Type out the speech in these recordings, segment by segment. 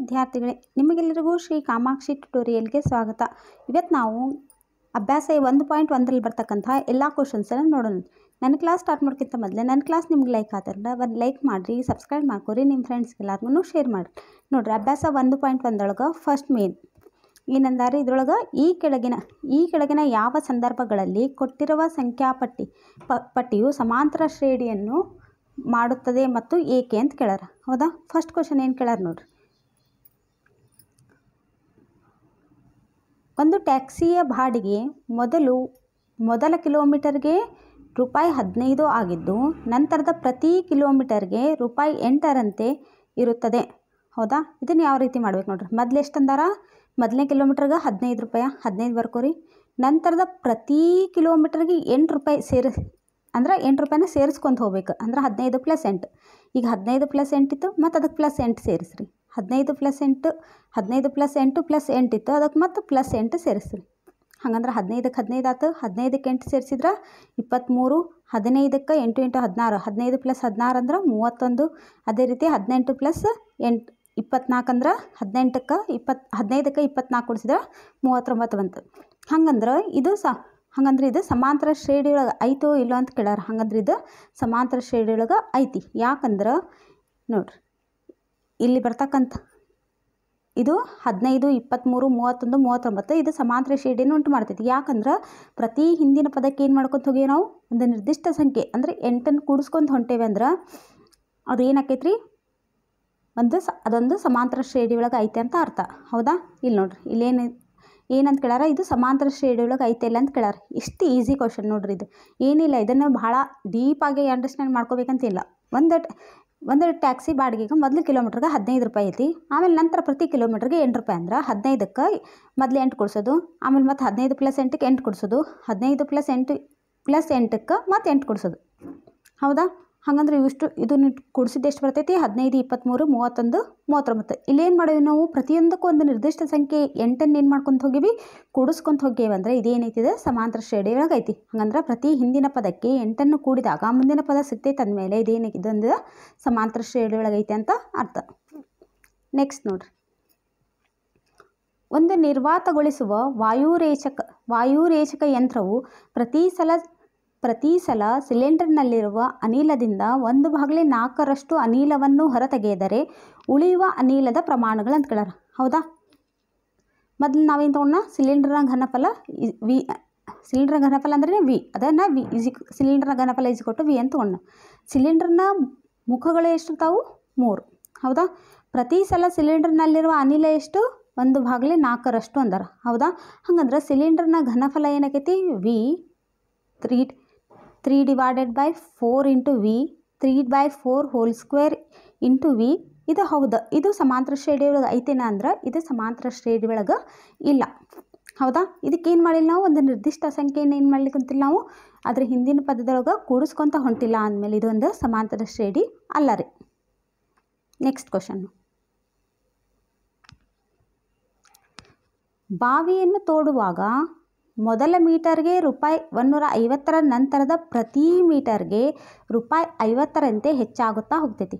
ವಿದ್ಯಾರ್ಥಿಗಳೇ, ನಿಮಗೆಲ್ಲರಿಗೂ ಶ್ರೀ ಕಾಮಾಕ್ಷಿ ಟ್ಯುಟೋರಿಯಲ್ಗೆ ಸ್ವಾಗತ. ಇವತ್ತು ನಾವು ಅಭ್ಯಾಸ 1.1ರಲ್ಲಿ ಬರ್ತಕ್ಕಂಥ ಎಲ್ಲ ಕ್ವಶನ್ಸನ್ನು ನೋಡೋಣ. ನನ್ನ ಕ್ಲಾಸ್ ಸ್ಟಾರ್ಟ್ ಮಾಡೋಕ್ಕಿಂತ ಮೊದಲೇ ನನ್ನ ಕ್ಲಾಸ್ ನಿಮ್ಗೆ ಲೈಕ್ ಆದ್ರೆ ಒಂದು ಲೈಕ್ ಮಾಡಿರಿ, ಸಬ್ಸ್ಕ್ರೈಬ್ ಮಾಡ್ಕೊರಿ, ನಿಮ್ಮ ಫ್ರೆಂಡ್ಸ್ಗೆಲ್ಲರಿಗೂ ಶೇರ್ ಮಾಡಿ. ನೋಡಿರಿ, ಅಭ್ಯಾಸ 1.1ದೊಳಗೆ ಫಸ್ಟ್ ಮೇನ್ ಏನಂದಾರೆ, ಇದರೊಳಗೆ ಈ ಕೆಳಗಿನ ಯಾವ ಸಂದರ್ಭಗಳಲ್ಲಿ ಕೊಟ್ಟಿರುವ ಪಟ್ಟಿಯು ಸಮಾಂತರ ಶ್ರೇಣಿಯನ್ನು ಮಾಡುತ್ತದೆ ಮತ್ತು ಏಕೆ ಅಂತ ಕೇಳಾರ. ಹೌದಾ? ಫಸ್ಟ್ ಕ್ವಶನ್ ಏನು ಕೇಳಾರ ನೋಡ್ರಿ. ಒಂದು ಟ್ಯಾಕ್ಸಿಯ ಬಾಡಿಗೆ ಮೊದಲ ಕಿಲೋಮೀಟರ್ಗೆ ₹15 ಆಗಿದ್ದು, ನಂತರದ ಪ್ರತಿ ಕಿಲೋಮೀಟರ್ಗೆ ₹8ರಂತೆ ಇರುತ್ತದೆ. ಹೌದಾ? ಇದನ್ನು ಯಾವ ರೀತಿ ಮಾಡ್ಬೇಕು ನೋಡ್ರಿ. ಮೊದಲು ಎಷ್ಟು ಅಂದಾರ? ಮೊದಲನೇ ಕಿಲೋಮೀಟ್ರಿಗೆ ₹15, 15 ಬರ್ಕೋರಿ. ನಂತರದ ಪ್ರತಿ ಕಿಲೋಮೀಟ್ರಿಗೆ ₹8 ಅಂದ್ರೆ ₹8 ಸೇರಿಸ್ಕೊಂತ ಹೋಗ್ಬೇಕು. ಅಂದ್ರೆ 15 + 8. ಈಗ 15 + 8 ಇತ್ತು, ಮತ್ತು ಅದಕ್ಕೆ +8 ಸೇರಿಸ್ರಿ. 15 + 8 15 + 8 +8 ಇತ್ತು, ಅದಕ್ಕೆ ಮತ್ತು +8 ಸೇರಿಸ್ರಿ. ಹಾಗಂದ್ರೆ 15ಕ್ಕೆ 15 ಆಯ್ತು, 15ಕ್ಕೆ 8 ಸೇರಿಸಿದ್ರೆ 23, 15ಕ್ಕೆ 8 × 16, 15 + 16 ಅಂದ್ರೆ 31. ಅದೇ ರೀತಿ 18 + 8 24 ಅಂದ್ರೆ 15ಕ್ಕೆ 24 ಕೊಡಿಸಿದ್ರೆ 39 ಬಂತು. ಹಾಗಂದ್ರೆ ಇದು ಸಮಾಂತರ ಶ್ರೇಣಿ ಒಳಗೆ ಐತೋ ಇಲ್ಲೋ ಅಂತ ಕೇಳಾರ. ಹಾಗಂದ್ರೆ ಇದು ಸಮಾಂತರ ಶ್ರೇಣಿ ಒಳಗೆ ಐತಿ. ಯಾಕಂದ್ರೆ ನೋಡ್ರಿ, ಇಲ್ಲಿ ಬರ್ತಕ್ಕಂಥ ಇದು 15, 23, 31, 39 ಇದು ಸಮಾಂತರ ಶ್ರೇಣಿಯನ್ನು ಉಂಟು ಮಾಡ್ತೈತಿ. ಯಾಕಂದ್ರೆ ಪ್ರತಿ ಹಿಂದಿನ ಪದಕ್ಕೆ ಏನು ಮಾಡ್ಕೊತ ಹೋಗಿ ನಾವು ಒಂದು ನಿರ್ದಿಷ್ಟ ಸಂಖ್ಯೆ ಅಂದರೆ 8 ಕೂಡಿಸ್ಕೊಂತ ಹೊಂಟೇವೆ ಅಂದ್ರೆ ಅದು ಏನಾಕೈತ್ರಿ, ಅದೊಂದು ಸಮಾಂತರ ಶ್ರೇಣಿ ಒಳಗೆ ಐತೆ ಅಂತ ಅರ್ಥ. ಹೌದಾ? ಇಲ್ಲಿ ನೋಡ್ರಿ, ಇಲ್ಲೇನು ಏನಂತ ಕೇಳಾರ, ಇದು ಸಮಾಂತರ ಶ್ರೇಣಿ ಒಳಗೆ ಐತೆ ಇಲ್ಲ ಅಂತ ಕೇಳಾರ. ಇಷ್ಟು ಈಸಿ ಕ್ವಶನ್ ನೋಡ್ರಿ. ಇದು ಏನಿಲ್ಲ, ಇದನ್ನು ಭಾಳ ಡೀಪಾಗಿ ಅಂಡರ್ಸ್ಟ್ಯಾಂಡ್ ಮಾಡ್ಕೋಬೇಕಂತಿಲ್ಲ. ಒಂದು ಟ್ಯಾಕ್ಸಿ ಬಾಡಿಗೆಗೆ ಮೊದಲು ಕಿಲೋಮೀಟ್ರಿಗೆ ₹15 ಐತಿ. ಆಮೇಲೆ ನಂತರ ಪ್ರತಿ ಕಿಲೋಮೀಟ್ರಿಗೆ ₹8 ಅಂದ್ರೆ 15ಕ್ಕೆ ಮೊದಲು 8 ಕೊಡಿಸೋದು, ಆಮೇಲೆ ಮತ್ತು 15 + 8ಕ್ಕೆ 8 ಕೊಡಿಸೋದು, 15 + 8 + 8ಕ್ಕೆ ಮತ್ತು 8 ಕೊಡಿಸೋದು. ಹೌದಾ? ಹಾಗಂದ್ರೆ ಇದನ್ನು ಕೂಡಿಸಿದ್ದು ಎಷ್ಟು ಬರ್ತೈತಿ? 15, 23, 31, 39. ಇಲ್ಲೇನು ಮಾಡೀವಿ ನಾವು? ಪ್ರತಿಯೊಂದಕ್ಕೂ ಒಂದು ನಿರ್ದಿಷ್ಟ ಸಂಖ್ಯೆ 8 ಏನು ಮಾಡ್ಕೊತ ಹೋಗಿವಿ? ಕೂಡಿಸ್ಕೊಂತ ಹೋಗ್ಯೇವೆ ಅಂದರೆ ಇದೇನೈತಿದೆ? ಸಮಾಂತರ ಶ್ರೇಣಿ ಒಳಗೆ ಐತಿ. ಹಾಗಂದ್ರೆ ಪ್ರತಿ ಹಿಂದಿನ ಪದಕ್ಕೆ 8 ಕೂಡಿದಾಗ ಮುಂದಿನ ಪದ ಸಿಗ್ತೈತೆ ಅಂದಮೇಲೆ ಇದೇನೈತಿ? ಒಂದು ಸಮಾಂತರ ಶ್ರೇಣಿ ಒಳಗೆ ಐತೆ ಅಂತ ಅರ್ಥ. ನೆಕ್ಸ್ಟ್ ನೋಡ್ರಿ, ಒಂದು ನಿರ್ವಾತಗೊಳಿಸುವ ವಾಯುರೇಚಕ ಯಂತ್ರವು ಪ್ರತಿ ಸಲ ಸಿಲಿಂಡರ್ನಲ್ಲಿರುವ ಅನಿಲದಿಂದ 1/4 ಅನಿಲವನ್ನು ಹೊರತೆಗೆದರೆ ಉಳಿಯುವ ಅನಿಲದ ಪ್ರಮಾಣಗಳು ಅಂತ ಕೇಳಾರ. ಹೌದಾ? ಮೊದಲು ನಾವೇನು ತೊಗೊಂಡ? ಸಿಲಿಂಡರ್ನ ಘನಫಲ ಅಂದ್ರೆ ವಿ, ಅದನ್ನು ಸಿಲಿಂಡರ್ನ ಘನಫಲ ವಿ ಅಂತ ತೊಗೊಂಡ. ಸಿಲಿಂಡರ್ನ ಮುಖಗಳು ಎಷ್ಟಿರ್ತಾವು? 3. ಹೌದಾ? ಪ್ರತಿ ಸಲ ಸಿಲಿಂಡರ್ನಲ್ಲಿರುವ ಅನಿಲ ಎಷ್ಟು? 1/4 ಅಂದಾರ. ಹೌದಾ? ಹಾಗಂದ್ರೆ ಸಿಲಿಂಡರ್ನ ಘನಫಲ ಏನಾಗೈತಿ? V 3/4 × V 3/4² × V. ಇದು ಹೌದಾ? ಇದು ಸಮಾಂತರ ಶ್ರೇಣಿ ಒಳಗೆ ಐತೇನಾ ಅಂದ್ರೆ ಇದು ಸಮಾಂತರ ಶ್ರೇಣಿ ಒಳಗೆ ಇಲ್ಲ. ಹೌದಾ? ಇದಕ್ಕೇನು ಮಾಡಿಲ್ಲ ನಾವು? ಒಂದು ನಿರ್ದಿಷ್ಟ ಸಂಖ್ಯೆಯನ್ನು ಏನು ಮಾಡ್ಲಿಕ್ಕಂತಿಲ್ಲ ನಾವು, ಅದ್ರ ಹಿಂದಿನ ಪದದೊಳಗೆ ಕೂಡಿಸ್ಕೊತ ಹೊಂಟಿಲ್ಲ ಅಂದಮೇಲೆ ಇದೊಂದು ಸಮಾಂತರ ಶ್ರೇಣಿ ಅಲ್ಲ ರೀ. ನೆಕ್ಸ್ಟ್ ಕ್ವಶನ್ನು, ಬಾವಿಯನ್ನು ತೋಡುವಾಗ ಮೊದಲ ಮೀಟರ್ಗೆ ₹150 ನಂತರದ ಪ್ರತಿ ಮೀಟರ್ಗೆ ₹50ರಂತೆ ಹೆಚ್ಚಾಗುತ್ತಾ ಹೋಗ್ತೈತಿ.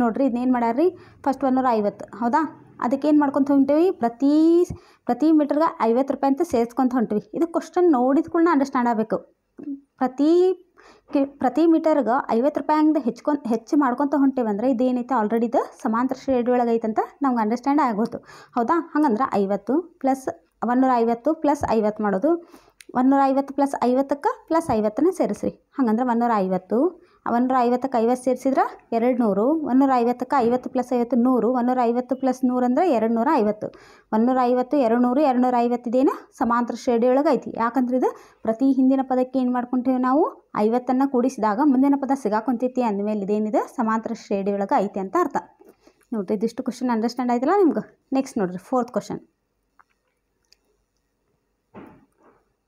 ನೋಡ್ರಿ, ಇದನ್ನೇನು ಮಾಡ್ಯಾರ್ರಿ? ಫಸ್ಟ್ 150. ಹೌದಾ? ಅದಕ್ಕೇನು ಮಾಡ್ಕೊತ ಹೊಂಟೀವಿ? ಪ್ರತಿ ಮೀಟರ್ಗೆ ₹50 ಅಂತ ಸೇರಿಸ್ಕೊತ ಹೊಂಟಿವಿ. ಇದು ಕ್ವಶನ್ ನೋಡಿದ ಕೂಡ ಅಂಡರ್ಸ್ಟ್ಯಾಂಡ್ ಆಗಬೇಕು. ಪ್ರತಿ ಮೀಟರ್ಗೆ ₹50 ಹೆಚ್ಚು ಮಾಡ್ಕೊತ ಹೊಂಟೇವಂದ್ರೆ ಇದೇನೈತೆ? ಆಲ್ರೆಡಿ ಇದು ಸಮಾಂತರ ಶ್ರೇಣಿ ಒಳಗೆ ಐತಂತ ನಮ್ಗೆ ಅಂಡರ್ಸ್ಟ್ಯಾಂಡ್ ಆಗೋದು. ಹೌದಾ? ಹಾಗಂದ್ರೆ 50 + 150 + 50 ಮಾಡೋದು. 150 + 50ಕ್ಕೆ +50ನ ಸೇರಿಸ್ರಿ. ಹಾಗಂದ್ರೆ 150 150ಕ್ಕೆ 50 ಸೇರಿಸಿದ್ರೆ 200, 150ಕ್ಕೆ 50 + 50 100, 150 + 100 ಅಂದರೆ 250. 150, 200, 250 ಇದೇನು ಸಮಾಂತರ ಶ್ರೇಣಿ ಒಳಗೆ ಐತಿ. ಯಾಕಂದ್ರೆ ಇದು ಪ್ರತಿ ಹಿಂದಿನ ಪದಕ್ಕೆ ಏನು ಮಾಡ್ಕೊಂತೀವಿ ನಾವು? 50ನ್ನು ಕೂಡಿಸಿದಾಗ ಮುಂದಿನ ಪದ ಸಿಗಾಕೊಂತೈತಿ ಅಂದಮೇಲೆ ಇದೇನಿದೆ? ಸಮಾಂತರ ಶ್ರೇಣಿ ಒಳಗೆ ಐತಿ ಅಂತ ಅರ್ಥ. ನೋಡಿರಿ, ಇದಿಷ್ಟು ಕ್ವಶನ್ ಅಂಡರ್ಸ್ಟ್ಯಾಂಡ್ ಆಯ್ತಲ್ಲ ನಿಮ್ಗೆ. ನೆಕ್ಸ್ಟ್ ನೋಡಿರಿ, 4th ಕ್ವಶನ್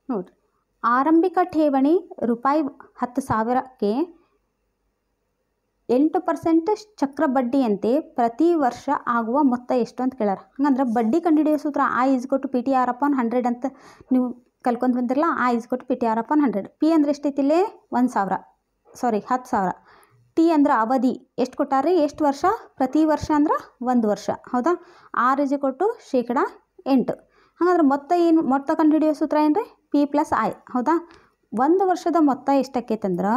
ನೋಡಿರಿ. ಆರಂಭಿಕ ಠೇವಣಿ ₹10,000ಕ್ಕೆ 8% ಚಕ್ರ ಬಡ್ಡಿಯಂತೆ ಪ್ರತಿ ವರ್ಷ ಆಗುವ ಮೊತ್ತ ಎಷ್ಟು ಅಂತ ಕೇಳಾರ. ಹಾಗಂದ್ರೆ ಬಡ್ಡಿ ಕಂಡುಹಿಡಿಯೋ ಸೂತ್ರ I = PTR/100 ಅಂತ ನೀವು ಕಲ್ಕೊಂತ ಬಂದಿರಲ್ಲ. I = PTR/100. ಪಿ ಅಂದ್ರೆ ಎಷ್ಟೈತಿ? ಇಲ್ಲೇ 10,000. ಟಿ ಅಂದ್ರೆ ಅವಧಿ ಎಷ್ಟು ಕೊಟ್ಟಾರೆ, ಎಷ್ಟು ವರ್ಷ, ಪ್ರತಿ ವರ್ಷ ಅಂದ್ರೆ 1 ವರ್ಷ. ಹೌದಾ. R = %8. ಹಾಗಾದ್ರೆ ಮೊತ್ತ ಕಂಡುಹಿಡಿಯೋ ಸೂತ್ರ ಏನು ರೀ, P+I. ಹೌದಾ. 1 ವರ್ಷದ ಮೊತ್ತ ಎಷ್ಟಾಕೈತಂದ್ರೆ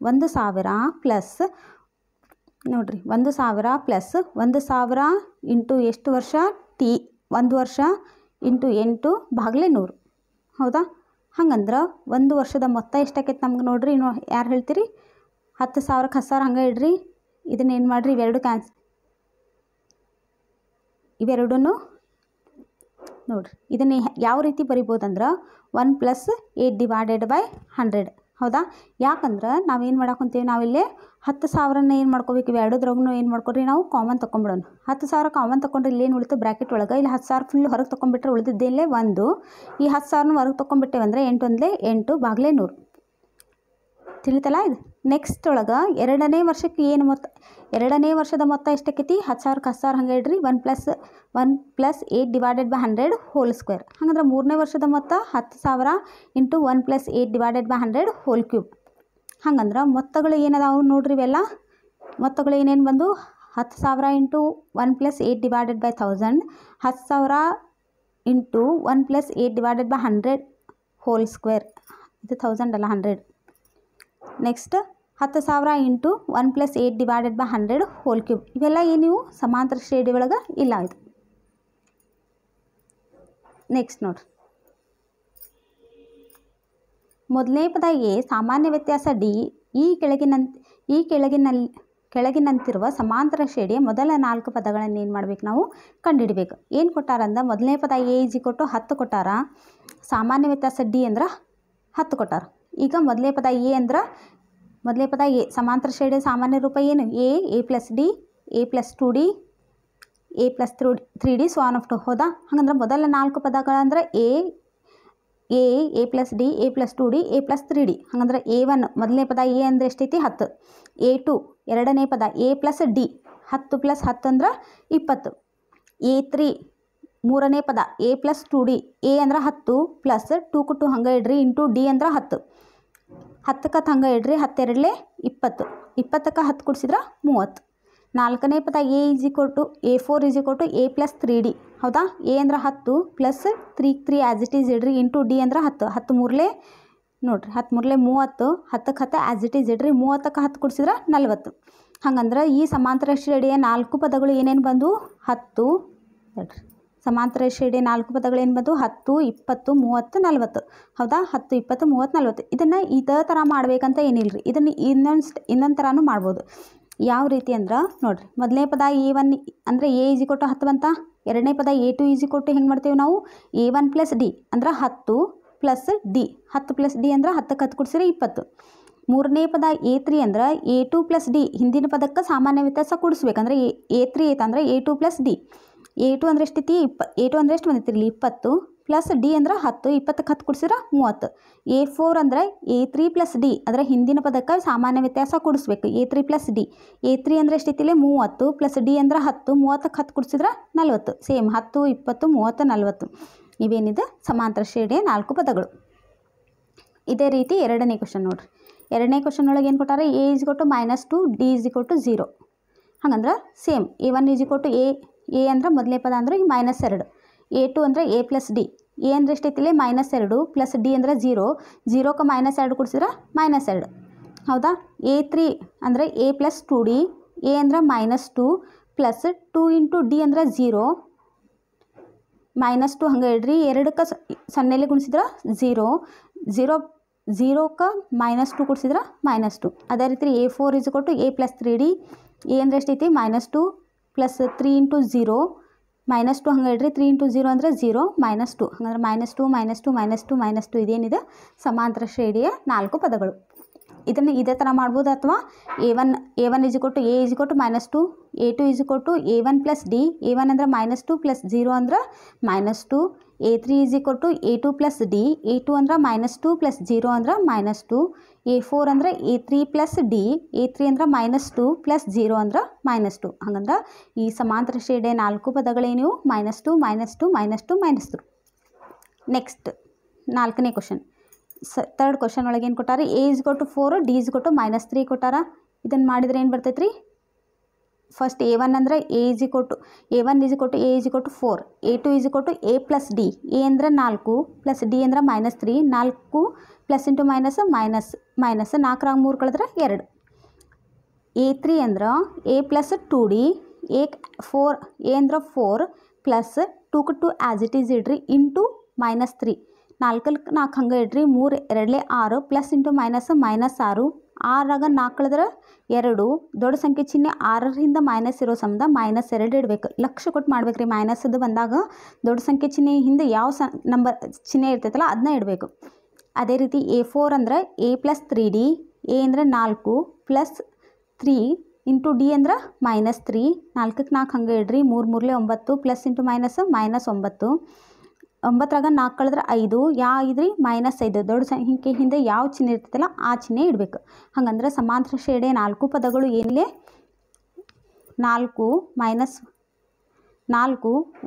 1000 ಪ್ಲಸ್ ನೋಡಿರಿ 1000 ಪ್ಲಸ್ 1000 ಇಂಟು ಎಷ್ಟು ವರ್ಷ, T 1 ವರ್ಷ ಇಂಟು 8/100. ಹೌದಾ. ಹಂಗಂದ್ರೆ 1 ವರ್ಷದ ಮೊತ್ತ ಎಷ್ಟಾಕೈತೆ ನಮ್ಗೆ ನೋಡಿರಿ. ಇನ್ನು ಯಾರು ಹೇಳ್ತೀರಿ, 10,000ಕ್ಕೆ 10,000 ಹಂಗೆ ಇಡ್ರಿ. ಇದನ್ನೇನು ಮಾಡಿರಿ, ಇವೆರಡೂ ನೋಡಿರಿ. ಇದನ್ನು ಯಾವ ರೀತಿ ಬರಿಬೋದಂದ್ರೆ 1 + 8/100. ಹೌದಾ. ಯಾಕಂದ್ರೆ ನಾವೇನು ಮಾಡಾಕೊಂತೀವಿ, ನಾವಿಲ್ಲಿ 10,000ನ ಏನು ಮಾಡ್ಕೋಬೇಕು, ಇವೆರಡದ್ರಾಗೂ ಏನು ಮಾಡ್ಕೊಡ್ರಿ, ನಾವು ಕಾಮನ್ ತೊಗೊಂಬಿಡೋಣ. 10,000 ಕಾಮನ್ ತೊಗೊಂಡ್ರೆ ಇಲ್ಲೇನು ಉಳಿತು ಬ್ರ್ಯಾಕೆಟ್ ಒಳಗೆ, ಇಲ್ಲಿ 10,000 ಫುಲ್ ಹೊರಗೆ ತೊಗೊಂಡ್ಬಿಟ್ರೆ ಉಳಿದಿದ್ದೇಲೆ 1. ಈ 10,000ನ ಹೊರಗೆ ತೊಗೊಂಡ್ಬಿಟ್ಟೇವೆ ಅಂದರೆ 8 × 8/100. ತಿಳಿತಲ್ಲ ಇದು. ನೆಕ್ಸ್ಟ್ ಒಳಗೆ ಎರಡನೇ ವರ್ಷಕ್ಕೆ ಏನು ಮೊತ್ತ, ಎರಡನೇ ವರ್ಷದ ಮೊತ್ತ ಎಷ್ಟಾಕೈತಿ, 10,000ಕ್ಕೆ 10,000 ಹಂಗೆ ಇಡ್ರಿ. 1 + 8/100 ಹೋಲ್ ಸ್ಕ್ವೇರ್. ಹಾಗಂದ್ರೆ ಮೂರನೇ ವರ್ಷದ ಮೊತ್ತ 10,000 ಇಂಟು 1 + 8/100 ಹೋಲ್ ಕ್ಯೂಬ್. ಹಾಗಂದ್ರೆ ಮೊತ್ತಗಳು ಏನದಾವು ನೋಡ್ರಿ, ಇವೆಲ್ಲ ಮೊತ್ತಗಳು ಏನೇನು ಬಂದು 10,000 ಇಂಟು 1 + 8/1000, 10,000 ಇಂಟು 1 + 8/100 ಹೋಲ್ ಸ್ಕ್ವೇರ್. ಇದು 1000 ಅಲ್ಲ, 100. Next 10,000 into 1 + 8/100 whole cube. ಇವೆಲ್ಲ ನೀವು ಸಮಾಂತರ ಶ್ರೇಣಿ ಒಳಗೆ ಇಲ್ಲ ಇದು. ನೆಕ್ಸ್ಟ್ ನೋಡ್ರಿ, ಮೊದಲನೇ ಪದ ಎ ಸಾಮಾನ್ಯ ವ್ಯತ್ಯಾಸ ಡಿ ಈ ಕೆಳಗಿನಂತಿರುವ ಸಮಾಂತರ ಶ್ರೇಣಿಯ ಮೊದಲ 4 ಪದಗಳನ್ನು ಏನು ಮಾಡ್ಬೇಕು, ನಾವು ಕಂಡುಹಿಡಬೇಕು. ಏನು ಕೊಟ್ಟಾರಂದ, ಮೊದಲನೇ ಪದ ಎ = 10 ಕೊಟ್ಟಾರ, ಸಾಮಾನ್ಯ ವ್ಯತ್ಯಾಸ ಡಿ ಅಂದ್ರೆ 10 ಕೊಟ್ಟಾರ. ಈಗ ಮೊದಲನೇ ಪದ ಎ ಅಂದ್ರೆ, ಮೊದಲನೇ ಪದ ಎ ಸಮಾಂತರ ಶ್ರೇಣಿಯ ಸಾಮಾನ್ಯ ರೂಪ ಏನು, a + d a + 2d a + 3d so on up to. ಹೌದಾ. ಹಾಗಂದ್ರೆ ಮೊದಲ 4 ಪದಗಳಂದ್ರೆ a + d a + 2d a + 3d. ಹಾಗಂದ್ರೆ A1 ಮೊದಲನೇ ಪದ ಎ ಅಂದರೆ ಎಷ್ಟೈತಿ, 10. A2 ಎರಡನೇ ಪದ a + d 10 + 10 ಅಂದ್ರೆ 20. A3 ಮೂರನೇ ಪದ a + 2d a ಅಂದ್ರೆ 10 ಪ್ಲಸ್ 2 × 2 ಹಂಗೆ ಇಡ್ರಿ ಇಂಟು d ಅಂದ್ರೆ 10. 10ಕ್ಕೆ 10 ಹಂಗೆ ಇಡ್ರಿ, 10 2 20. 20ಕ್ಕೆ 10 ಕೂಡಿಸಿದ್ರೆ 30. ನಾಲ್ಕನೇ ಪದ A4 = a + 3d. ಹೌದಾ. a ಅಂದ್ರೆ 10 ಪ್ಲಸ್ 3 ಆ್ಯಸ್ ಇಟ್ ಈಸ್ ಇಡ್ರಿ ಇಂಟು d ಅಂದ್ರೆ 10. 10 3 ನೋಡಿರಿ, 10 3 30. 10ಕ್ಕೆ 10 ಆ್ಯಸ್ ಇಟ್ ಈಸ್ ಇಡ್ರಿ, 30ಕ್ಕೆ 10 ಕೂಡಿಸಿದ್ರೆ 40. ಹಾಗಂದ್ರೆ ಈ ಸಮಾಂತರ ಶ್ರೇಣಿಯ 4 ಪದಗಳು ಏನೇನು ಬಂದು 10 ನೋಡಿರಿ, ಸಮಾಂತರ ಶ್ರೇಣಿಯ 4 ಪದಗಳು ಏನು ಬಂದು 10 20 30 40. ಹೌದಾ. 10 20 30 40. ಇದನ್ನು ಇದೇ ಥರ ಮಾಡಬೇಕಂತ ಏನಿಲ್ಲ ರೀ. ಇದನ್ನು ಇನ್ನೊಂದು ಥರನೂ ಮಾಡ್ಬೋದು. ಯಾವ ರೀತಿ ಅಂದ್ರೆ ನೋಡಿರಿ, ಮೊದಲನೇ ಪದ A1 ಅಂದರೆ a = 10 ಬಂತ. ಎರಡನೇ ಪದ A2 = ಹೆಂಗೆ ಮಾಡ್ತೀವಿ ನಾವು, A1 + d ಅಂದ್ರೆ 10 ಪ್ಲಸ್ d 10 + d ಅಂದ್ರೆ 10ಕ್ಕೆ 10 ಕೂಡಿಸಿದ್ರೆ 20. ಮೂರನೇ ಪದ A3 ಅಂದ್ರೆ A2 + d ಹಿಂದಿನ ಪದಕ್ಕೆ ಸಾಮಾನ್ಯ ವ್ಯತ್ಯಾಸ ಕೂಡಿಸ್ಬೇಕಂದ್ರೆ A3 ಐತಂದ್ರೆ A2 + d. A2 ಅಂದ್ರೆ ಎಷ್ಟೈತಿ, A2 ಅಂದ್ರೆ ಎಷ್ಟು ಬಂದಿತ್ತಿರಲಿ 20 ಪ್ಲಸ್ d ಅಂದ್ರೆ 10. 20ಕ್ಕೆ 10 ಕೂಡಿಸಿದ್ರೆ 30. A4 ಅಂದರೆ A3 + d ಅದರ ಹಿಂದಿನ ಪದಕ್ಕೆ ಸಾಮಾನ್ಯ ವ್ಯತ್ಯಾಸ ಕೂಡಿಸ್ಬೇಕು, A3 + d. A3 ಅಂದರೆ ಎಷ್ಟೈತಿಲ್ಲ 30 ಪ್ಲಸ್ d ಅಂದ್ರೆ 10. 30ಕ್ಕೆ 10 ಕೂಡಿಸಿದ್ರೆ 40. ಸೇಮ್ 10 20 30 40. ಇವೇನಿದೆ ಸಮಾಂತರ ಶ್ರೇಣಿಯ 4 ಪದಗಳು. ಇದೇ ರೀತಿ ಎರಡನೇ ಕ್ವಶನ್ ನೋಡಿರಿ. ಎರಡನೇ ಕ್ವಶನ್ ಒಳಗೆ ಏನು ಕೊಟ್ಟಾರೆ, a = -2 d = 0. ಹಾಗಂದ್ರೆ ಸೇಮ್ A1 = a ಅಂದ್ರೆ ಮೊದಲನೇ ಪದ ಅಂದ್ರೆ -2. A2 ಅಂದರೆ a + d. a ಅಂದರೆ ಎಷ್ಟೈತಿಲ್ಲ -2 ಪ್ಲಸ್ d ಅಂದರೆ 0. 0ಕ್ಕೆ -2 ಕೂಡಿಸಿದ್ರೆ -2. ಹೌದಾ. A3 ಅಂದರೆ a + 2d a ಅಂದರೆ -2 ಪ್ಲಸ್ 2 ಇಂಟು d ಅಂದರೆ 0 -2 ಹಂಗೆ ಇಡ್ರಿ. 2ಕ್ಕೆ 0 ಗುಣಿಸಿದ್ರೆ 0 0ಕ್ಕೆ -2 ಕೂಡಿಸಿದ್ರೆ -2. ಅದೇ ರೀತಿ A4 = a + 3d a ಅಂದರೆ ಎಷ್ಟೈತಿ -2 ಪ್ಲಸ್ 3 ಇಂಟು 0 -2 ಹಂಗೆ ಇಡ್ರಿ. 3 ಇಂಟು 0 ಅಂದರೆ 0 -2. ಹಾಗಂದ್ರೆ -2 -2 -2 -2 ಇದೇನಿದೆ ಸಮಾಂತರ ಶ್ರೇಣಿಯ 4 ಪದಗಳು. ಇದನ್ನು ಇದೇ ಥರ ಮಾಡ್ಬೋದು. ಅಥವಾ A1 = a -2 A2 = A1 + d A1 ಅಂದರೆ -2 ಪ್ಲಸ್ 0 ಅಂದ್ರೆ -2. A3 = A2 + d A2 ಅಂದ್ರೆ -2 ಪ್ಲಸ್ 0 ಅಂದ್ರೆ -2. A4 ಅಂದರೆ A3 + d A3 ಅಂದ್ರೆ -2 ಪ್ಲಸ್ 0 ಅಂದ್ರೆ -2. ಹಾಗಂದ್ರೆ ಈ ಸಮಾಂತರ ಶ್ರೇಣಿಯ 4 ಪದಗಳೇನು -2 -2 -2 -2. ನೆಕ್ಸ್ಟ್ ನಾಲ್ಕನೇ ಕ್ವಶನ್, ಥರ್ಡ್ ಕ್ವಶನ್ ಒಳಗೆ ಏನು ಕೊಟ್ಟಾರೆ, a = 4 d = -3 ಕೊಟ್ಟಾರ. ಇದನ್ನು ಮಾಡಿದರೆ ಏನು ಬರ್ತೈತೆ ರೀ, ಫಸ್ಟ್ A1 ಅಂದರೆ A1 = A = 4, A2 = A + D, A ಅಂದರೆ 4 ಪ್ಲಸ್ D ಅಂದ್ರೆ -3, 4 plus into minus minus minus 4 3 ಕಳೆದ್ರೆ 2. A3 ಅಂದ್ರೆ A + 2D, A ಅಂದ್ರೆ 4 ಪ್ಲಸ್ 2 2 ಆ್ಯಸ್ ಇಟ್ ಈಸ್ ಇಡ್ರಿ ಇಂಟು -3, 4 4 ಹಂಗೆ ಇಡ್ರಿ, 3 2 6 ಪ್ಲಸ್ ಇಂಟು ಮೈನಸ್ -6, 6 4 ಕಳೆದ್ರೆ 2, ದೊಡ್ಡ ಸಂಖ್ಯೆ ಚಿಹ್ನೆ 6ರಿಂದ ಮೈನಸ್ ಇರೋ ಸಂಬಂಧ -2 ಇಡಬೇಕು. ಲಕ್ಷ ಕೊಟ್ಟು ಮಾಡ್ಬೇಕು ರೀ. ಮೈನಸ್ದು ಬಂದಾಗ ದೊಡ್ಡ ಸಂಖ್ಯೆ ಚಿಹ್ನೆ ಹಿಂದೆ ಯಾವ ನಂಬರ್ ಚಿಹ್ನೆ ಇರ್ತೈತಲ್ಲ ಅದನ್ನ ಇಡಬೇಕು. ಅದೇ ರೀತಿ A4 ಅಂದ್ರೆ A + 3D, A ಅಂದರೆ 4 ಪ್ಲಸ್ 3 ಇಂಟು D ಅಂದ್ರೆ -3, 4 4 ಹಂಗೆ ಇಡ್ರಿ, 3 3 9 ಪ್ಲಸ್ ಇಂಟು ಮೈನಸ್ -9, 9ರಾಗ 4 ಕಳೆದ್ರೆ 5, ಯಾವ ಇದ್ರಿ -5, ದೊಡ್ಡ ಸಂಖ್ಯೆ ಹಿಂದೆ ಯಾವ ಚಿಹ್ನೆ ಇರ್ತೈತಲ್ಲ ಆ ಚಿಹ್ನೆ ಇಡಬೇಕು. ಹಂಗಂದ್ರೆ ಸಮಾಂತರ ಶ್ರೇಣಿಯ 4 ಪದಗಳು ಏನಿದೆ, 4 -1 -2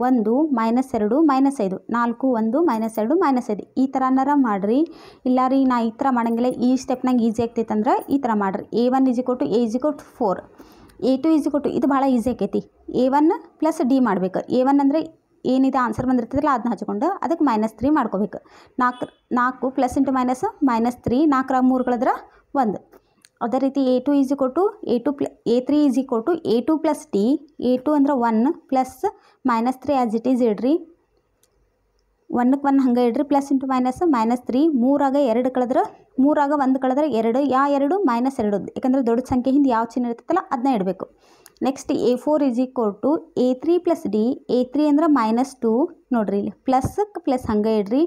-5, 4 1 -2 -5 ಈ ಥರನಾರ ಮಾಡಿರಿ. ಇಲ್ಲ ರೀ ನಾ ಈ ಥರ ಮಾಡಂಗಿಲ್ಲ, ಈ ಸ್ಟೆಪ್ನಾಗ ಈಸಿ ಆಗ್ತೈತೆ ಅಂದ್ರೆ ಈ ಥರ ಮಾಡಿರಿ. A1 = A = 4, A2 = ಇದು ಭಾಳ ಈಸಿ ಆಕೈತಿ. A1 + D ಮಾಡಬೇಕು. A1 ಅಂದರೆ ಏನಿದೆ ಆನ್ಸರ್ ಬಂದಿರ್ತದಲ್ಲ ಅದನ್ನ ಹಚ್ಕೊಂಡು ಅದಕ್ಕೆ -3 ಮಾಡ್ಕೋಬೇಕು. 4 ಪ್ಲಸ್ ಇಂಟು ಮೈನಸ್ -3, 4 3 ಕಳೆದ್ರೆ 1. ಅದೇ ರೀತಿ A3 = A2 + D, A2 ಅಂದ್ರೆ 1 ಪ್ಲಸ್ -3 ಆ್ಯಸ್ ಇಟ್ ಈಸ್ ಇಡ್ರಿ, 1ಕ್ಕೆ 1 ಹಂಗೆ ಇಡ್ರಿ, ಪ್ಲಸ್ ಇಂಟು ಮೈನಸ್ -3, 3ರಾಗ 2 ಕಳೆದ್ರೆ 3ರಾಗ 1 ಕಳೆದ್ರೆ 2, ಯಾವ 2 -2, ಯಾಕಂದರೆ ದೊಡ್ಡ ಸಂಖ್ಯೆ ಹಿಂದೆ ಯಾವ ಚಿಹ್ನೆ ಇರ್ತೈತಲ್ಲ ಅದನ್ನ ಇಡಬೇಕು. Next A4 = A3 + D, A3 ಅಂದ್ರೆ -2 ನೋಡ್ರಿ, ಇಲ್ಲಿ ಪ್ಲಸ್ ಹಂಗೆ ಇಡ್ರಿ,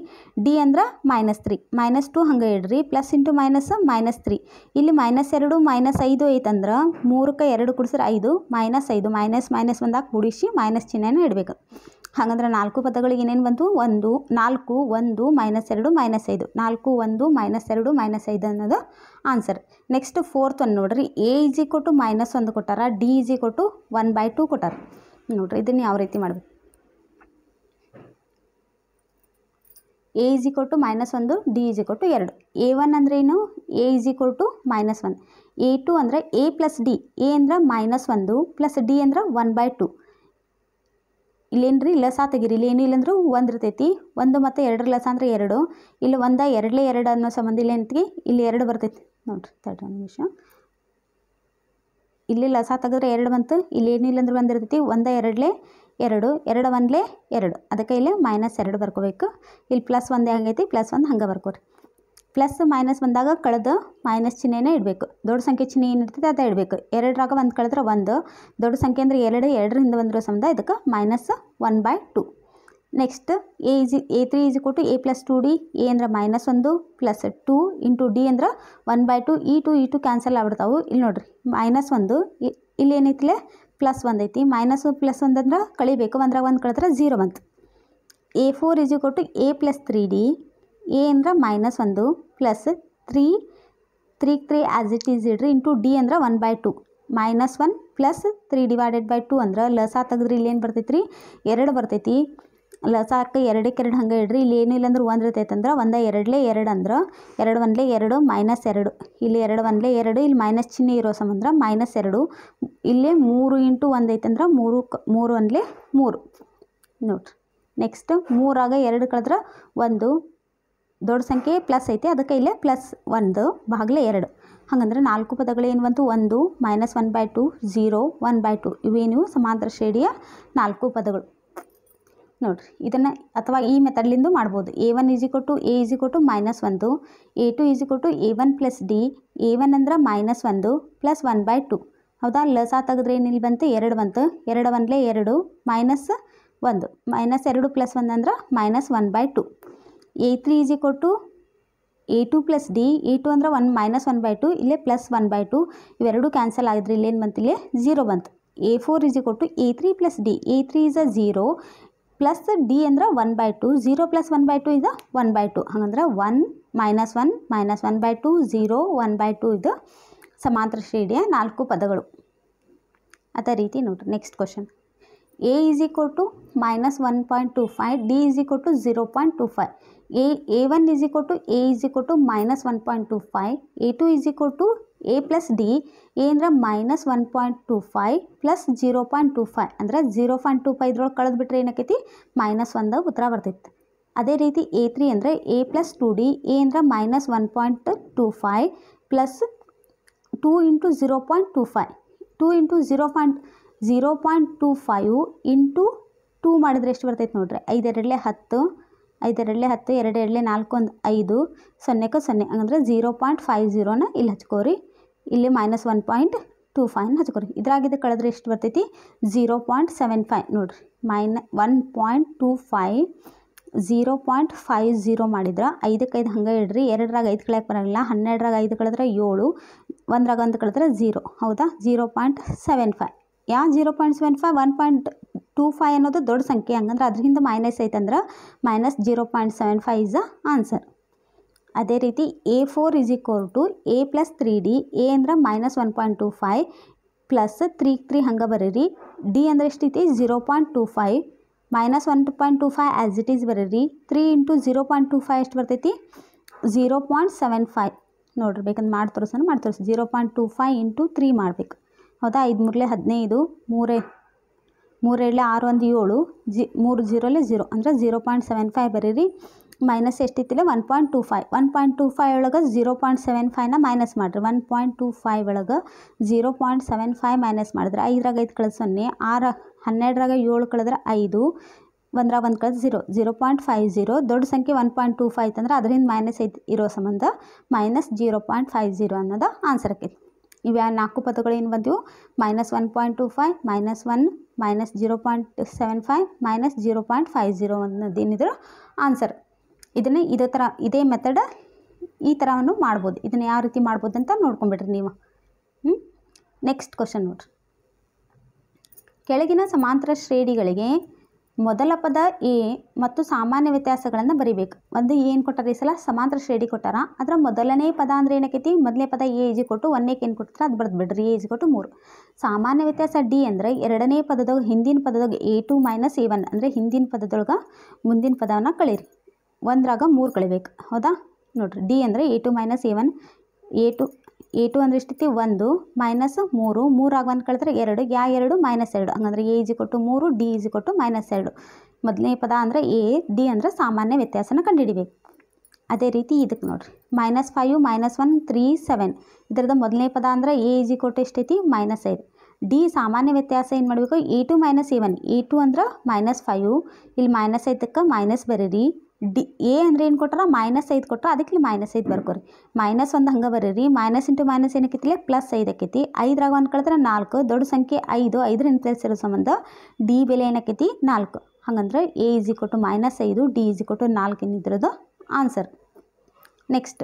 D ಅಂದ್ರೆ -3, -2 ಹಂಗೆ ಇಡ್ರಿ, ಪ್ಲಸ್ ಇಂಟು ಮೈನಸ್ -3, ಇಲ್ಲಿ -2 -5 ಐತಂದ್ರೆ 3ಕ್ಕೆ 2 ಕೂಡಿಸಿದ್ರೆ 5, -5 ಮೈನಸ್ ಬಂದಾಗ ಕೂಡಿಸಿ ಮೈನಸ್ ಚಿಹ್ನೆನ ಇಡಬೇಕು. ಹಾಗಂದ್ರೆ 4 ಪದಗಳಿಗೆ ಏನೇನು ಬಂತು, 4 1 -2 -5, 4 1 -2 -5 ಅನ್ನೋದು ಆನ್ಸರ್. ನೆಕ್ಸ್ಟ್ 4th ಒಂದು ನೋಡ್ರಿ, A = -1 ಕೊಟ್ಟಾರ, D = 1/2 ಕೊಟ್ಟಾರ. ನೋಡ್ರಿ ಇದನ್ನು ಯಾವ ರೀತಿ ಮಾಡಬೇಕು. A = -1, D = 2. A1 ಅಂದ್ರೆ ಏನು, A = -1, A2 ಅಂದರೆ A + D, A ಅಂದ್ರೆ -1 ಪ್ಲಸ್ D ಅಂದ್ರೆ 1/2. ಇಲ್ಲೇನ್ರಿ ಲಸ ತೆಗಿರಿ, ಇಲ್ಲಿ ಏನಿಲ್ಲ ಅಂದರೂ 1 ಇರ್ತೈತಿ, 1 ಮತ್ತು 2 ಲಸ ಅಂದರೆ 2, ಇಲ್ಲಿ 1 2 ಅನ್ನೋ ಸಂಬಂಧ ಇಲ್ಲಿ ಏನಂತೀವಿ, ಇಲ್ಲಿ 2 ಬರ್ತೈತಿ ನೋಡ್ರಿ. 1 ನಿಮಿಷ, ಇಲ್ಲಿ ಲಸ ತೆಗೆದ್ರೆ 2 ಬಂತು, ಇಲ್ಲಿ ಏನಿಲ್ಲ ಅಂದ್ರೆ 1 ಇರ್ತೈತಿ, 1 2 2, 2 1 2, ಅದಕ್ಕೆ ಇಲ್ಲಿ -2 ಬರ್ಕೋಬೇಕು. ಇಲ್ಲಿ +1 ಹಂಗೈತಿ, +1 ಹಂಗೆ ಬರ್ಕೋರಿ. ಪ್ಲಸ್ ಮೈನಸ್ ಬಂದಾಗ ಕಳೆದು ಮೈನಸ್ ಚಿಹ್ನೆನೇ ಇಡಬೇಕು. ದೊಡ್ಡ ಸಂಖ್ಯೆ ಚಿಹ್ನೆ ಏನಿರ್ತೈತೆ ಅದೇ ಇಡಬೇಕು. 2ರಾಗ 1 ಕಳೆದ್ರೆ 1, ದೊಡ್ಡ ಸಂಖ್ಯೆ ಅಂದರೆ 2, 2ರಿಂದ ಬಂದಿರೋ ಸಂಬಂಧ ಇದಕ್ಕೆ -1/2. Next A3 = A + 2D, A ಅಂದ್ರೆ -1 ಪ್ಲಸ್ 2 ಇಂಟು D ಅಂದ್ರೆ 1/2, ಈ ಟು ಕ್ಯಾನ್ಸಲ್ ಆಗ್ಬಿಡ್ತಾವೆ. ಇಲ್ಲಿ ನೋಡಿರಿ -1, ಇಲ್ಲಿ ಏನೈತಿಲೆ +1 ಐತಿ, -+1 ಅಂದ್ರೆ ಕಳಿಬೇಕು, 1ರಾಗ 1 ಕಳೆದ್ರೆ 0 ಬಂತು. A4 = A + 3D, A ಅಂದ್ರೆ -1 ಪ್ಲಸ್ 3 ಆ್ಯಸ್ ಇಟ್ ಈಸ್ ಇಡ್ರಿ, ಇಂಟು D ಅಂದ್ರೆ 1/2, -1 ಪ್ಲಸ್ 3/2 ಅಂದ್ರೆ ಲಸ ತೆಗೆದ್ರಿ ಇಲ್ಲೇನು ಬರ್ತೈತಿ ರೀ, 2 ಬರ್ತೈತಿ. ಲಸಕ್ಕೆ 2ಕ್ಕೆ 2 ಹಂಗೆ ಇಡ್ರಿ, ಇಲ್ಲಿ ಏನಿಲ್ಲ ಅಂದ್ರೆ 1 ಇರ್ತೈತೆ ಅಂದ್ರೆ 1 2 2 ಅಂದ್ರೆ 2 1 2 -2, ಇಲ್ಲಿ 2 1 2, ಇಲ್ಲಿ ಮೈನಸ್ ಚಿಹ್ನೆ ಇರೋ ಸಂಬಂಧ -2, ಇಲ್ಲಿ 3 ಇಂಟು 1 ಐತಂದ್ರೆ 3 1 3 ನೋಡ್ರಿ. ನೆಕ್ಸ್ಟ್ 3ರಾಗ 2 ಕಳೆದ್ರೆ 1, ದೊಡ್ಡ ಸಂಖ್ಯೆ ಪ್ಲಸ್ ಐತೆ ಅದಕ್ಕೆ ಇಲ್ಲೇ +1 ಭಾಗಲೆ 2. ಹಾಗಂದ್ರೆ 4 ಪದಗಳು ಏನು ಬಂತು, 1 -1/2 0 1/2 ಇವೇನು ಸಮಾಂತರ ಶ್ರೇಣಿಯ 4 ಪದಗಳು ನೋಡಿರಿ. ಇದನ್ನು ಅಥವಾ ಈ ಮೆಥಡ್ಲಿಂದ ಮಾಡ್ಬೋದು. A1 = A -1, A2 = A1 + D, A1 ಅಂದ್ರೆ -1 ಪ್ಲಸ್ 1/2. ಹೌದಾ, ಲಸ ತೆಗೆದ್ರೆ ಏನಿಲ್ಲಿ ಬಂತು, 2 ಬಂತು, 2 1 2 -1, -2 + 1 ಅಂದ್ರೆ -1/2. A3 = A2 + D, A2 ಅಂದ್ರೆ -1/2, ಇಲ್ಲೇ +1/2, ಇವೆರಡು ಕ್ಯಾನ್ಸಲ್ ಆಗಿದ್ರೆ ಇಲ್ಲೇನು ಬಂತು, ಇಲ್ಲೇ 0 ಬಂತು. A4 = A3 + D, A3 is 0 plus D ಅಂದ್ರೆ 1/2, 0 + 1/2 ಇದು 1/2. ಹಾಗಂದ್ರೆ 1 -1 -1/2 0 1/2 ಇದು ಸಮಾಂತರ ಶ್ರೇಣಿಯ 4 ಪದಗಳು. ಅದೇ ರೀತಿ ನೋಡಿರಿ next question. A = -1.25, D = 0.25. A1 = A -1.25, A2 = A plus D A ಅಂದ್ರೆ -1.25 ಪ್ಲಸ್ 0.25 ಅಂದರೆ 0.25 ಇದ್ರೊಳಗೆ ಕಳೆದ್ಬಿಟ್ರೆ ಏನಾಕೈತಿ -1 ಉತ್ತರ ಬರ್ತೈತಿ. ಅದೇ ರೀತಿ A3 ಅಂದರೆ ಎ ಪ್ಲಸ್ 2D ಎ ಅಂದ್ರೆ -1.25 ಪ್ಲಸ್ 2 ಇಂಟು 0.25 2 ಇಂಟು 0.25 ಇಂಟು 2 ಮಾಡಿದರೆ ಎಷ್ಟು ಬರ್ತೈತೆ ನೋಡ್ರಿ. 5 2 10 5 2 10 2 2 4 1 5 0ಕ್ಕೆ 0 ಹಂಗಂದ್ರೆ 0.50ನ ಇಲ್ಲಿ ಹಚ್ಕೋರಿ. ಇಲ್ಲಿ -1.25 ಹಚ್ಕೋರಿ. ಇದ್ರಾಗಿದ್ದು ಕಳೆದ್ರೆ ಎಷ್ಟು ಬರ್ತೈತಿ 0.75 ನೋಡ್ರಿ. -1.25 0.50 ಮಾಡಿದ್ರೆ 5ಕ್ಕೆ 5 ಹಂಗೆ ಇಡ್ರಿ. 2ರಾಗ 5 ಕಳೆಯಕ್ಕೆ ಬರೋಲ್ಲ. 12ರಾಗ 5 ಕಳೆದ್ರೆ 7 1ರಾಗ 1 ಕಳೆದ್ರೆ 0 ಹೌದಾ. 0.75 ಯಾ 0.75 1.25 ಅನ್ನೋದು ದೊಡ್ಡ ಸಂಖ್ಯೆ ಹಂಗಂದ್ರೆ ಅದರಿಂದ ಮೈನಸ್ ಐತಂದ್ರೆ -0.75 ಇಸ್ ದ ಆನ್ಸರ್. ಅದೇ ರೀತಿ A4 = A plus 3D A ಅಂದ್ರೆ -1.25 ಪ್ಲಸ್ 3 ಹಂಗೆ ಬರೀರಿ. ಡಿ ಅಂದ್ರೆ ಎಷ್ಟೈತಿ 0.25 -1.25 ಆ್ಯಸ್ ಇಟ್ ಈಸ್ ಬರೀರಿ. 3 ಇಂಟು 0.25 ಎಷ್ಟು ಬರ್ತೈತಿ 0.75 ನೋಡ್ರಿ. ಬೇಕಂದ್ರೆ ಮಾಡಿ ತೋರಿಸಿ 0.25 ಇಂಟು 3 ಮಾಡಬೇಕು ಹೌದಾ. 5 3 15 3 6 1 7 3 0 0 ಅಂದರೆ 0.75 ಬರೀರಿ. ಮೈನಸ್ ಎಷ್ಟಿತ್ತಿಲ್ಲ 1.25 1.25 ಒಳಗೆ 0.75ನ ಮೈನಸ್ ಮಾಡಿರಿ. 1.25 ಒಳಗೆ 0.75 ಮೈನಸ್ ಮಾಡಿದ್ರೆ 5ರಾಗ 5 ಕಳೆದು 0 6 12ರಾಗ 7 ಕಳೆದ್ರೆ 5 1ರಾಗ 1 ಕಳೆದು 0.50 ದೊಡ್ಡ ಸಂಖ್ಯೆ 1.25 ಐತಂದ್ರೆ ಅದರಿಂದ ಮೈನಸ್ ಇರೋ ಸಂಬಂಧ -0.50 ಅನ್ನೋದು ಆನ್ಸರ್ ಆಕೈತಿ. ಇವ್ಯಾ 4 ಪದಗಳು ಏನು ಬಂದವು -1.25 -1 -0.75 -0.50 ಅನ್ನೋದೇನಿದ್ರು ಆನ್ಸರ್. ಇದನ್ನೇ ಇದೇ ಮೆಥಡ್ ಈ ಥರವನ್ನು ಮಾಡ್ಬೋದು. ಇದನ್ನು ಯಾವ ರೀತಿ ಮಾಡ್ಬೋದು ಅಂತ ನೋಡ್ಕೊಂಬಿಡ್ರಿ ನೀವು. ನೆಕ್ಸ್ಟ್ ಕ್ವಶನ್ ನೋಡ್ರಿ. ಕೆಳಗಿನ ಸಮಾಂತರ ಶ್ರೇಣಿಗಳಿಗೆ ಮೊದಲ ಪದ ಎ ಮತ್ತು ಸಾಮಾನ್ಯ ವ್ಯತ್ಯಾಸಗಳನ್ನು ಬರೀಬೇಕು. ಒಂದು ಏನು ಕೊಟ್ಟಾರ ಈ ಸಲ ಸಮಾಂತರ ಶ್ರೇಣಿ ಕೊಟ್ಟಾರ. ಅದರ ಮೊದಲನೇ ಪದ ಅಂದರೆ ಏನಕ್ಕೈತಿ ಮೊದಲನೇ ಪದ ಎ = 1ಕ್ಕೆ ಏನು ಕೊಡ್ತಾರೆ ಅದು ಬರೆದು ಬಿಡ್ರಿ. ಎ = 3. ಸಾಮಾನ್ಯ ವ್ಯತ್ಯಾಸ ಡಿ ಅಂದರೆ ಎರಡನೇ ಪದದೊಳಗೆ ಹಿಂದಿನ ಪದದೊಳಗೆ A2 - A1 ಅಂದರೆ ಹಿಂದಿನ ಪದದೊಳಗೆ ಮುಂದಿನ ಪದವನ್ನು ಕಳೀರಿ. 1ರಾಗ 3 ಕಳಿಬೇಕು ಹೌದಾ. ನೋಡಿರಿ ಡಿ ಅಂದರೆ A2 - A1 A2 ಅಂದರೆ ಎಷ್ಟೈತಿ 1 -3 3ರಾಗ 1 ಕಳೆದ್ರೆ 2 ಯಾ 2 -2 ಹಂಗಂದ್ರೆ A = 3 ಡಿ = -2. ಮೊದಲನೇ ಪದ ಅಂದರೆ ಎ ಡಿ ಅಂದರೆ ಸಾಮಾನ್ಯ ವ್ಯತ್ಯಾಸನ ಕಂಡುಹಿಡಿಬೇಕು. ಅದೇ ರೀತಿ ಇದಕ್ಕೆ ನೋಡಿರಿ -5 -1 3 7 ಇದರದ್ದು ಮೊದಲನೇ ಪದ ಅಂದರೆ ಎ = ಎಷ್ಟೈತಿ -5. ಡಿ ಸಾಮಾನ್ಯ ವ್ಯತ್ಯಾಸ ಏನು ಮಾಡಬೇಕು A2 - A1 A2 ಅಂದ್ರೆ -5 ಇಲ್ಲಿ -5ಕ್ಕೆ ಮೈನಸ್ ಬರೀರಿ. ಡಿ ಎ ಅಂದರೆ ಏನು ಕೊಟ್ಟಾರ -5 ಕೊಟ್ಟಾರ ಅದಕ್ಕೆ ಇಲ್ಲಿ -5 ಬರ್ಕೋರಿ. -1 ಹಂಗೆ ಬರೀರಿ. ಮೈನಸ್ ಇಂಟು ಮೈನಸ್ ಏನಕ್ಕೈತಿಲ್ಲ +5 ಆಕೈತಿ. 5ರಾಗ 1 ಕಳೆದ್ರೆ 4 ದೊಡ್ಡ ಸಂಖ್ಯೆ 5 5ರಿಂದ ಪ್ಲಸ್ ಇರೋ ಸಂಬಂಧ ಡಿ ಬೆಲೆ ಏನಕ್ಕೈತಿ 4 ಹಂಗಂದ್ರೆ ಎ = -5 ಡಿ = 4 ಏನಿದ್ರದ್ದು ಆನ್ಸರ್. ನೆಕ್ಸ್ಟ್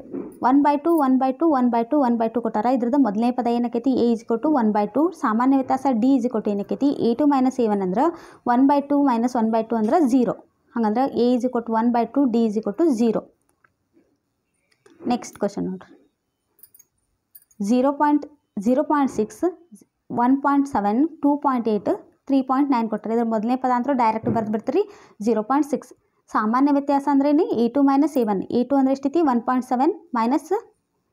1/2 1/2 1/2 1/2 ಕೊಟ್ಟಾರ. ಇದ್ರದ್ದು ಮೊದಲನೇ ಪದ ಏನಕ್ಕೈತಿ ಎ = 1/2 ಸಾಮಾನ್ಯ ವ್ಯತ್ಯಾಸ ಡಿ = ಏನಕ್ಕೈತಿ A2 - A1 ಅಂದ್ರೆ 1/2 - 1/2 ಅಂದ್ರೆ 0 ಹಂಗಂದ್ರೆ ಎ = 1/2 ಡಿ = 0. ನೆಕ್ಸ್ಟ್ ಕ್ವಶನ್ ನೋಡ್ರಿ 0.6 1.7 2.8 3.9 ಕೊಟ್ಟರೆ. ಇದ್ರ ಮೊದಲನೇ ಪದ ಅಂತೂ ಡೈರೆಕ್ಟ್ ಬರೆದು ಬಿಡ್ತೀರಿ 0.6. ಸಾಮಾನ್ಯ ವ್ಯತ್ಯಾಸ ಅಂದ್ರೆ A2 - A1 A2 ಅಂದರೆ ಎಷ್ಟೈತಿ 1.7 -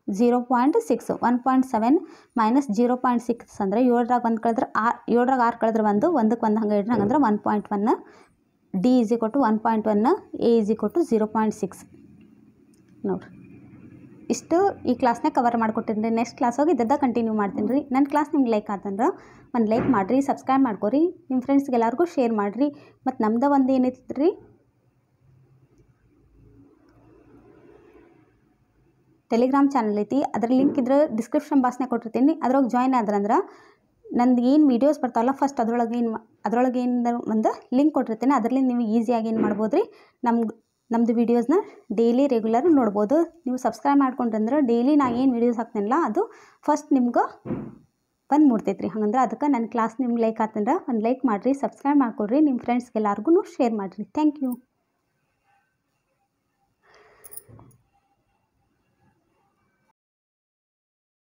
0.6 1.7 - 0.6 ಅಂದರೆ 7ರಾಗ 1 ಕಳೆದ್ರೆ 7ರಾಗ 6 ಕಳೆದ್ರೆ 1 1ಕ್ಕೆ 1 ಹಂಗೆ ಇಡ್ರಿ ಹಂಗಂದ್ರೆ 1.1 ಡಿ = 1.1 ಎ = 0.6 ನೋಡಿರಿ. ಇಷ್ಟು ಈ ಕ್ಲಾಸ್ನಾಗ ಕವರ್ ಮಾಡಿಕೊಟ್ಟಿನಿ. ನೆಕ್ಸ್ಟ್ ಕ್ಲಾಸ್ ಹೋಗಿ ಇದ್ದದ್ದು ಕಂಟಿನ್ಯೂ ಮಾಡ್ತೀನಿ ರೀ. ನನ್ನ ಕ್ಲಾಸ್ ನಿಮ್ಗೆ ಲೈಕ್ ಆತಂದ್ರೆ ಒಂದು ಲೈಕ್ ಮಾಡಿರಿ, ಸಬ್ಸ್ಕ್ರೈಬ್ ಮಾಡ್ಕೊರಿ, ನಿಮ್ಮ ಫ್ರೆಂಡ್ಸ್ಗೆ ಎಲ್ಲರಿಗೂ ಶೇರ್ ಮಾಡಿರಿ. ಮತ್ತು ನಮ್ದು ಒಂದು ಏನೈತಿ ರೀ ಟೆಲಿಗ್ರಾಮ್ ಚಾನಲ್ ಐತಿ. ಅದರ ಲಿಂಕ್ ಇದ್ರೆ ಡಿಸ್ಕ್ರಿಪ್ಷನ್ ಬಾಕ್ಸ್ನಾಗ ಕೊಟ್ಟಿರ್ತೀನಿ. ಅದ್ರೊಳಗೆ ಜಾಯ್ನ್ ಆದ್ರಂದ್ರೆ ನಂದು ಏನು ವೀಡಿಯೋಸ್ ಬರ್ತಾವಲ್ಲ ಫಸ್ಟ್ ಅದ್ರೊಳಗೆ ಏನು ಒಂದು ಲಿಂಕ್ ಕೊಟ್ಟಿರ್ತೀನಿ. ಅದರಲ್ಲಿ ನೀವು ಈಸಿಯಾಗಿ ಏನು ಮಾಡ್ಬೋದು ರೀ ನಮ್ಮದು ವೀಡಿಯೋಸ್ನ ಡೈಲಿ ರೆಗ್ಯುಲರ್ ನೋಡ್ಬೋದು. ನೀವು ಸಬ್ಸ್ಕ್ರೈಬ್ ಮಾಡ್ಕೊಂಡ್ರಂದ್ರೆ ಡೈಲಿ ನಾ ಏನು ವೀಡಿಯೋಸ್ ಹಾಕ್ತೀನಲ್ಲ ಅದು ಫಸ್ಟ್ ನಿಮ್ಗೆ ಬಂದು ಮುಟ್ತೈತೆ ರೀ. ಹಂಗಂದ್ರೆ ಅದಕ್ಕೆ ನನ್ನ ಕ್ಲಾಸ್ ನಿಮ್ಗೆ ಲೈಕ್ ಆತಂದ್ರೆ ಒಂದು ಲೈಕ್ ಮಾಡಿರಿ, ಸಬ್ಸ್ಕ್ರೈಬ್ ಮಾಡ್ಕೊಡ್ರಿ, ನಿಮ್ಮ ಫ್ರೆಂಡ್ಸ್ಗೆ ಎಲ್ಲರಿಗೂ ಶೇರ್ ಮಾಡಿರಿ. Thank you.